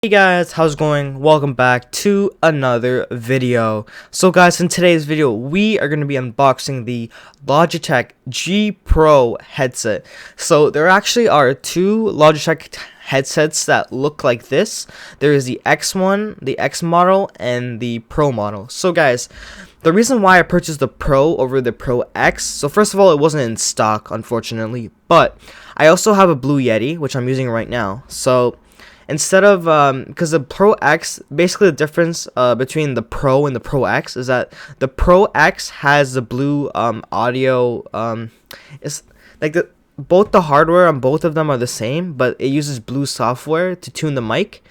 Hey guys, how's it going? Welcome back to another video. So guys, in today's video we are going to be unboxing the Logitech G Pro headset. So there actually are two Logitech headsets that look like this. There is the X1, the X model, and the Pro model. So guys, the reason why I purchased the Pro over the Pro X, so first of all, it wasn't in stock, unfortunately, but I also have a Blue Yeti, which I'm using right now. So instead of, because the Pro X, basically the difference between the Pro and the Pro X is that the Pro X has the Blue audio, it's like both the hardware on both of them are the same, but it uses Blue software to tune the mic.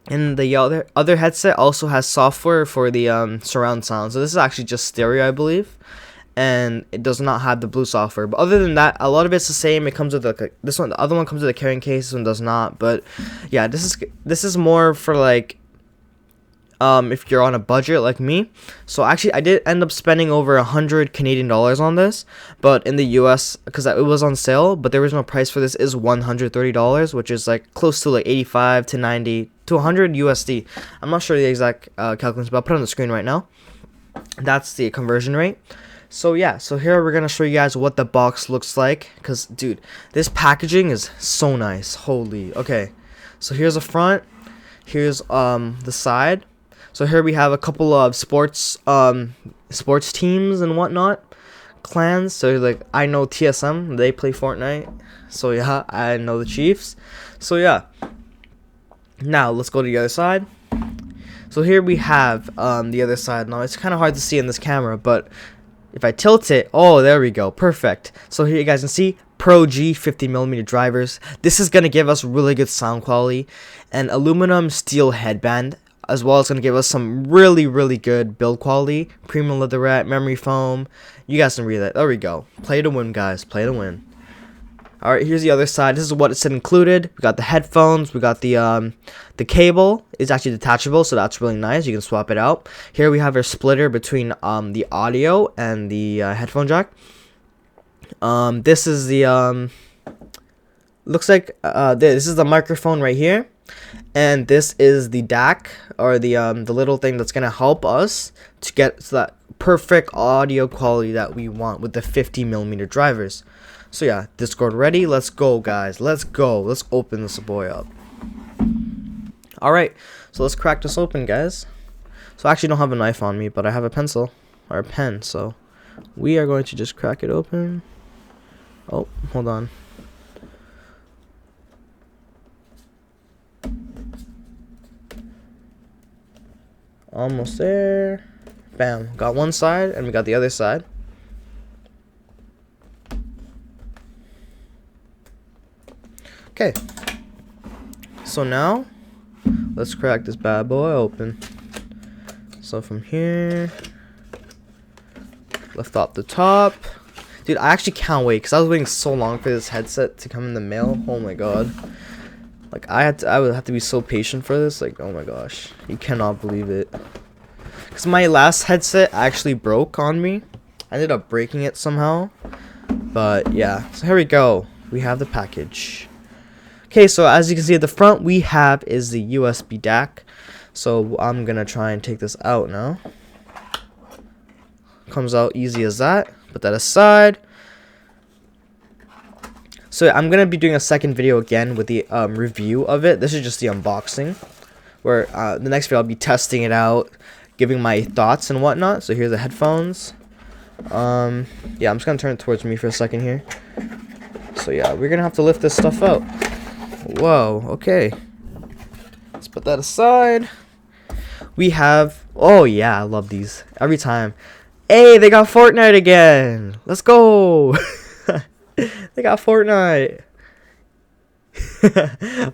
And the other headset also has software for the surround sound. So this is actually just stereo, I believe, and it does not have the Blue software. But other than that, a lot of it's the same. It comes with this one. The other one comes with a carrying case. This one does not. But yeah, this is more for like if you're on a budget like me. So actually, I did end up spending over 100 Canadian dollars on this, but in the US, because it was on sale, but the original price for this is $130, which is like close to like 85 to 90 to 100 USD. I'm not sure the exact calculation, but I'll put it on the screen right now. That's the conversion rate. So yeah, so here we're gonna show you guys what the box looks like, because dude, this packaging is so nice. Holy. Okay, so here's the front, here's the side. So here we have a couple of sports teams and whatnot, clans. So like, I know TSM, they play Fortnite. So yeah, I know the Chiefs. So yeah, now let's go to the other side. So here we have the other side. Now it's kind of hard to see in this camera, but if I tilt it, oh, there we go, perfect. So here you guys can see Pro G 50mm drivers. This is gonna give us really good sound quality, and aluminum steel headband, as well as going to give us some really good build quality, premium leatherette, memory foam. You guys can read that. There we go. Play to win, guys. Play to win. Alright, here's the other side. This is what it's included. We got the headphones. We got the cable is actually detachable, so that's really nice. You can swap it out. Here we have our splitter between the audio and the headphone jack. This is the looks like this is the microphone right here. And this is the DAC, or the little thing that's gonna help us to get to that perfect audio quality that we want with the 50mm drivers. So yeah, Discord ready. Let's go, guys. Let's go. Let's open this boy up. All right, so let's crack this open, guys. So I actually don't have a knife on me, but I have a pencil or a pen. So we are going to just crack it open. Oh, hold on. Almost there. Bam. Got one side and we got the other side. Okay. So now let's crack this bad boy open. So from here, lift off the top. Dude, I actually can't wait because I was waiting so long for this headset to come in the mail. Oh my god. Like, I would have to be so patient for this. Like, oh my gosh, you cannot believe it. Because my last headset actually broke on me. I ended up breaking it somehow. But yeah, so here we go. We have the package. Okay, so as you can see at the front, we have is the USB DAC. So I'm gonna try and take this out now. Comes out easy as that. Put that aside. So I'm going to be doing a second video again with the review of it. This is just the unboxing, where the next video I'll be testing it out, giving my thoughts and whatnot. So here's the headphones. Yeah, I'm just going to turn it towards me for a second here. So yeah, we're going to have to lift this stuff out. Whoa, okay. Let's put that aside. We have, oh yeah, I love these every time. Hey, they got Fortnite again. Let's go. They got Fortnite.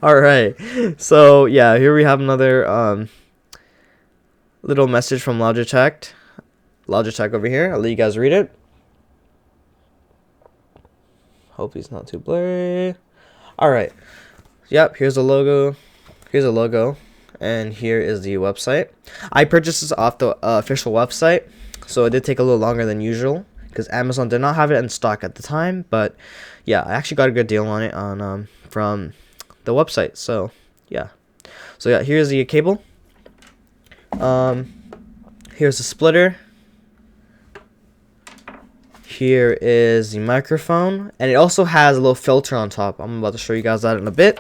Alright. So yeah, here we have another little message from Logitech. Logitech over here. I'll let you guys read it. Hope he's not too blurry. Alright. Yep, here's the logo. Here's a logo. And here is the website. I purchased this off the official website, so it did take a little longer than usual, because Amazon did not have it in stock at the time. But yeah, I actually got a good deal on it on from the website. So yeah, So yeah, here's the cable. Here's the splitter. Here is the microphone, and it also has a little filter on top. I'm about to show you guys that in a bit.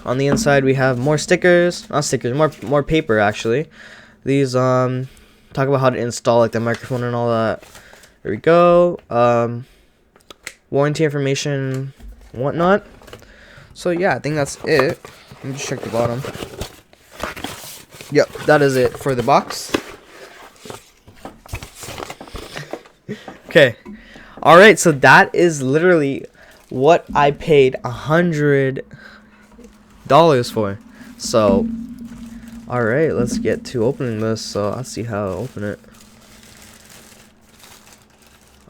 On the inside, we have more stickers, not stickers, more paper actually. These talk about how to install like the microphone and all that. There we go. Warranty information, whatnot. So yeah, I think that's it. Let me just check the bottom. Yep, that is it for the box. Okay, all right. So that is literally what I paid $100 for. So, all right, let's get to opening this. So let's see how I open it.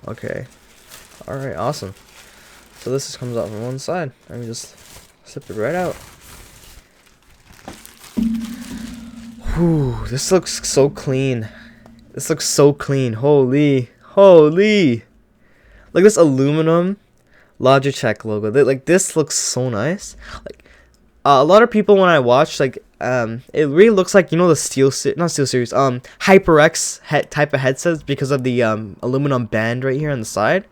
Okay, all right, awesome. So this just comes out from one side. Let me just slip it right out. Whew, this looks so clean. This looks so clean. Holy. Like this aluminum Logitech logo. Like this looks so nice. Like a lot of people when I watch, like it really looks like, you know, the not Steel Series, HyperX type of headsets, because of the aluminum band right here on the side.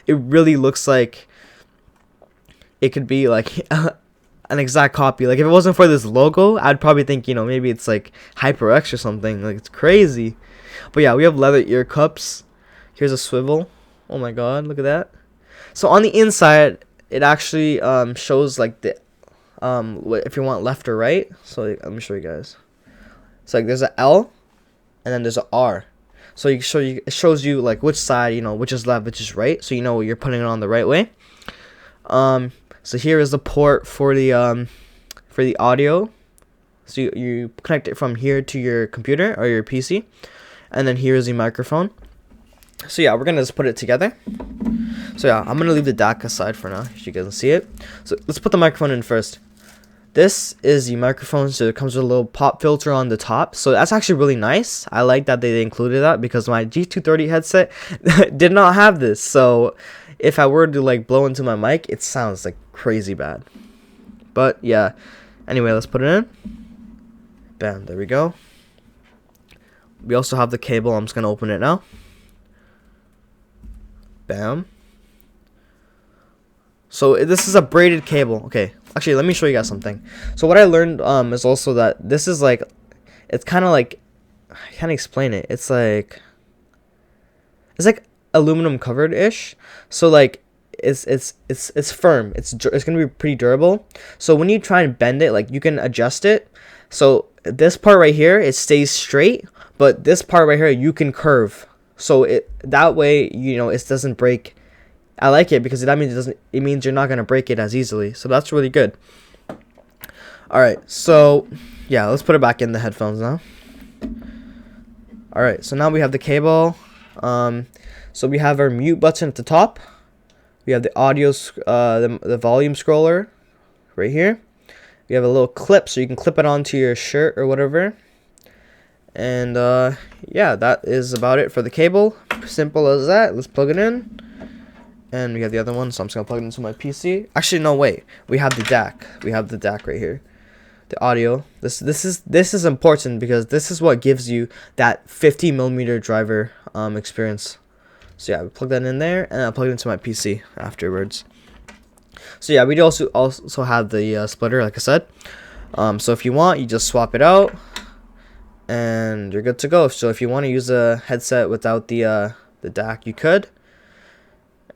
It really looks like it could be like an exact copy. Like if it wasn't for this logo, I'd probably think, you know, maybe it's like HyperX or something. Like it's crazy. But yeah, we have leather ear cups. Here's a swivel. Oh my god, look at that. So on the inside, it actually shows like the if you want left or right. So let me show you guys. It's like there's an L and then there's an R. So it shows you like which side, you know, which is left, which is right, so you know you're putting it on the right way. So here is the port for the audio. So you connect it from here to your computer or your PC, and then here is the microphone. So yeah, we're gonna just put it together. So yeah, I'm gonna leave the DAC aside for now, if you guys can see it. So let's put the microphone in first. This is the microphone, so it comes with a little pop filter on the top. So that's actually really nice. I like that they included that, because my G230 headset did not have this. So if I were to like blow into my mic, it sounds like crazy bad. But yeah, anyway, let's put it in. Bam, there we go. We also have the cable. I'm just gonna open it now. Bam. So this is a braided cable. Okay, actually, let me show you guys something. So what I learned is also that this is like, it's kind of like, I can't explain it. It's like aluminum covered ish. So like it's firm. It's gonna be pretty durable. So when you try and bend it, like you can adjust it. So this part right here, it stays straight, but this part right here you can curve. So that way, you know, it doesn't break. I like it because that means it means you're not gonna break it as easily. So that's really good. All right, so yeah, let's put it back in the headphones now. All right, so now we have the cable. So we have our mute button at the top. We have the audio, the volume scroller right here. We have a little clip, so you can clip it onto your shirt or whatever. And yeah, that is about it for the cable. Simple as that. Let's plug it in. And we have the other one, so I'm just gonna plug it into my PC. Actually, no, wait. We have the DAC. We have the DAC right here. The audio. This is important, because this is what gives you that 50mm driver experience. So yeah, we plug that in there, and I'll plug it into my PC afterwards. So yeah, we also have the splitter, like I said. So if you want, you just swap it out, and you're good to go. So if you want to use a headset without the DAC, you could.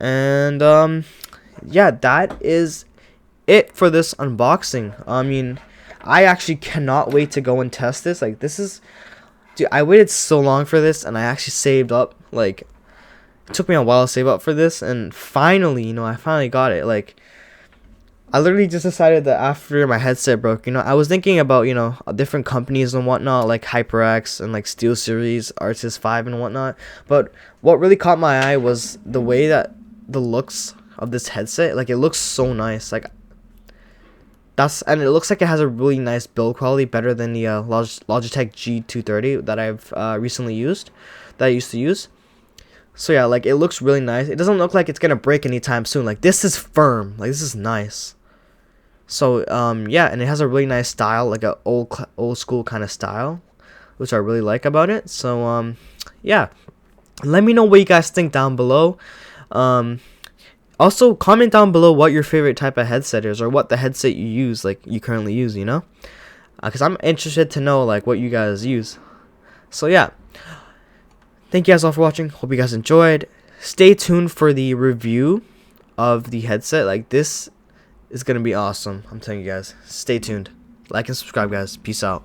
And yeah, that is it for this unboxing. I mean, I actually cannot wait to go and test this. Like, this is, dude, I waited so long for this, and I actually saved up. Like, it took me a while to save up for this, and finally, you know, I finally got it. Like, I literally just decided that after my headset broke, you know, I was thinking about, you know, different companies and whatnot, like HyperX and like Steel Series, Artis 5 and whatnot. But what really caught my eye was the way that the looks of this headset. Like, it looks so nice. Like, and it looks like it has a really nice build quality, better than the Logitech G230 that I've recently used, that I used to use. So yeah, like, it looks really nice. It doesn't look like it's gonna break anytime soon. Like, this is firm. Like, this is nice. So yeah, and it has a really nice style, like a old school kind of style, which I really like about it. So yeah, let me know what you guys think down below. Also comment down below what your favorite type of headset is, or what the headset you use, like you currently use, you know, because I'm interested to know like what you guys use. So yeah, thank you guys all for watching. Hope you guys enjoyed. Stay tuned for the review of the headset. Like, this is gonna be awesome. I'm telling you guys. Stay tuned. Like and subscribe, guys. Peace out.